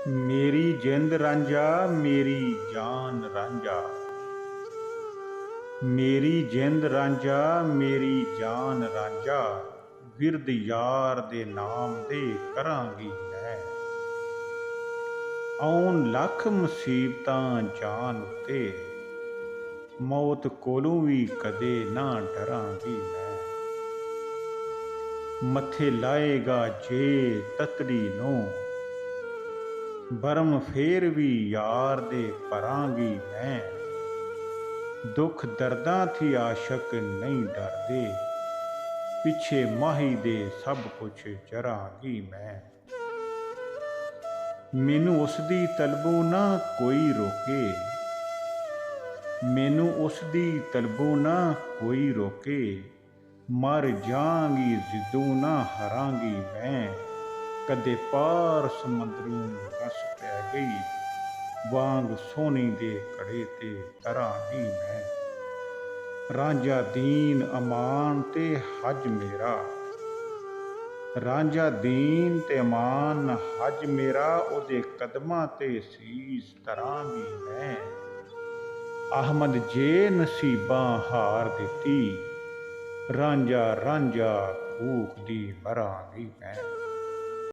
ਮੇਰੀ ਜਿੰਦ ਰਾਂਝਾ ਮੇਰੀ ਜਾਨ ਰਾਂਝਾ। ਮੇਰੀ ਜਿੰਦ ਰਾਂਝਾ ਮੇਰੀ ਜਾਨ ਰਾਂਝਾ। ਵਿਰਦ ਯਾਰ ਦੇ ਨਾਮ ਦੇ ਕਰਾਂਗੀ ਮੈਂ। ਆਉਣ ਲੱਖ ਮੁਸੀਬਤਾਂ ਜਾਨ ਉੱਤੇ, ਮੌਤ ਕੋਲੋਂ ਵੀ ਕਦੇ ਨਾ ਡਰਾਂਗੀ ਮੈਂ। ਮੱਥੇ ਲਾਏਗਾ ਜੇ ਤਤੜੀ ਨੂੰ, ਬਰਮ ਫੇਰ ਵੀ ਯਾਰ ਦੇ ਭਰਾਂਗੀ ਮੈਂ। ਦੁੱਖ ਦਰਦਾਂ ਥੀ ਆਸ਼ਕ ਨਹੀਂ ਡਰਦੇ, ਪਿੱਛੇ ਮਾਹੀ ਦੇ ਸਭ ਕੁਛ ਜਰਾਂਗੀ ਮੈਂ। ਮੈਨੂੰ ਉਸ ਦੀ ਤਲਬੋਂ ਨਾ ਕੋਈ ਰੋਕੇ, ਮੈਨੂੰ ਉਸ ਦੀ ਤਲਬੋਂ ਨਾ ਕੋਈ ਰੋਕੇ। ਮਰ ਜਾਵਾਂਗੀ ਜ਼ਿੱਦੋਂ ਨਾ ਹਾਰਾਂਗੀ ਮੈਂ। ਕਦੇ ਪਾਰ ਸਮੁੰਦਰੋਂ ਵਸ ਪੈ ਗਈ, ਵਾਂਗ ਸੋਨੇ ਦੇ ਘੜੇ ਤੇ ਤਰਾਂਗੀ ਮੈਂ। ਰਾਂਝਾ ਦੀਨ ਅਮਾਨ ਤੇ ਹਜ ਮੇਰਾ, ਰਾਂਝਾ ਦੀਨ ਤੇ ਅਮਾਨ ਹਜ ਮੇਰਾ। ਉਹਦੇ ਕਦਮਾਂ ਤੇ ਸੀਸ ਧਰਾਂਗੀ ਮੈਂ। ਅਹਮਦ ਜੇ ਨਸੀਬਾਂ ਹਾਰ ਦਿੱਤੀ, ਰਾਂਝਾ ਰਾਂਝਾ ਕੂਕਦੀ ਮਰਾਂਗੀ ਮੈਂ।